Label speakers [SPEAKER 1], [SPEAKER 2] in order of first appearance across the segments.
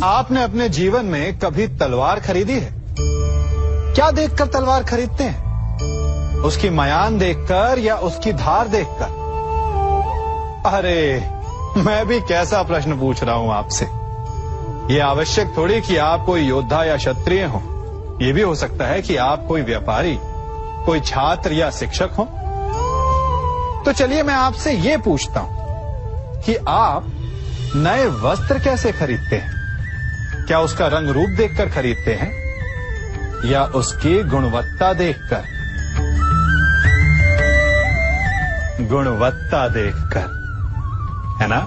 [SPEAKER 1] आपने अपने जीवन में कभी तलवार खरीदी है? क्या देखकर तलवार खरीदते हैं? उसकी मयान देखकर या उसकी धार देखकर? अरे मैं भी कैसा प्रश्न पूछ रहा हूं आपसे। ये आवश्यक थोड़ी कि आप कोई योद्धा या क्षत्रिय हो। ये भी हो सकता है कि आप कोई व्यापारी, कोई छात्र या शिक्षक हो। तो चलिए मैं आपसे ये पूछता हूं कि आप नए वस्त्र कैसे खरीदते हैं? क्या उसका रंग रूप देखकर खरीदते हैं या उसकी गुणवत्ता देखकर? गुणवत्ता देखकर, है ना?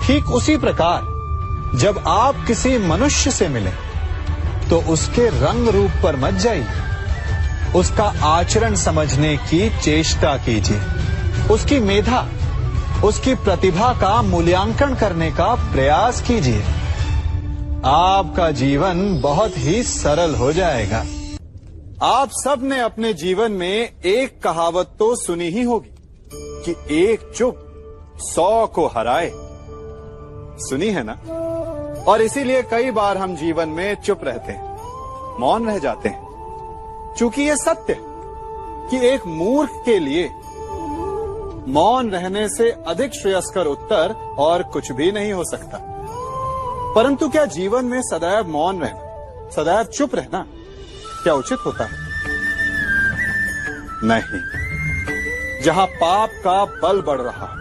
[SPEAKER 1] ठीक उसी प्रकार जब आप किसी मनुष्य से मिले तो उसके रंग रूप पर मत जाइए, उसका आचरण समझने की चेष्टा कीजिए, उसकी मेधा, उसकी प्रतिभा का मूल्यांकन करने का प्रयास कीजिए। आपका जीवन बहुत ही सरल हो जाएगा। आप सब ने अपने जीवन में एक कहावत तो सुनी ही होगी कि एक चुप 100 को हराए। सुनी है ना? और इसीलिए कई बार हम जीवन में चुप रहते हैं, मौन रह जाते हैं, क्योंकि ये सत्य कि एक मूर्ख के लिए मौन रहने से अधिक श्रेयस्कर उत्तर और कुछ भी नहीं हो सकता। परंतु क्या जीवन में सदैव मौन रहना, सदैव चुप रहना क्या उचित होता है? नहीं। जहां पाप का बल बढ़ रहा हो,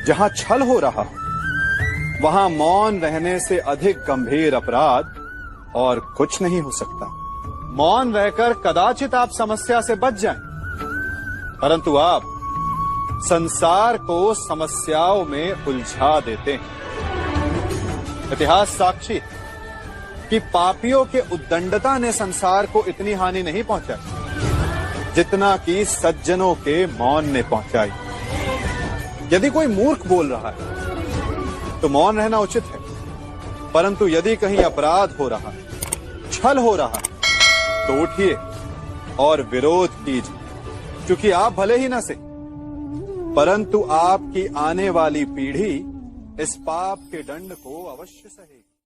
[SPEAKER 1] जहां छल हो रहा हो, वहां मौन रहने से अधिक गंभीर अपराध और कुछ नहीं हो सकता। मौन रहकर कदाचित आप समस्या से बच जाएं, परंतु आप संसार को समस्याओं में उलझा देते हैं। इतिहास साक्षी है कि पापियों के उद्दंडता ने संसार को इतनी हानि नहीं पहुंचाई जितना कि सज्जनों के मौन ने पहुंचाई। यदि कोई मूर्ख बोल रहा है तो मौन रहना उचित है, परंतु यदि कहीं अपराध हो रहा है, छल हो रहा है, तो उठिए और विरोध कीजिए, क्योंकि आप भले ही न सही, परंतु आपकी आने वाली पीढ़ी इस पाप के दंड को अवश्य सहेगी।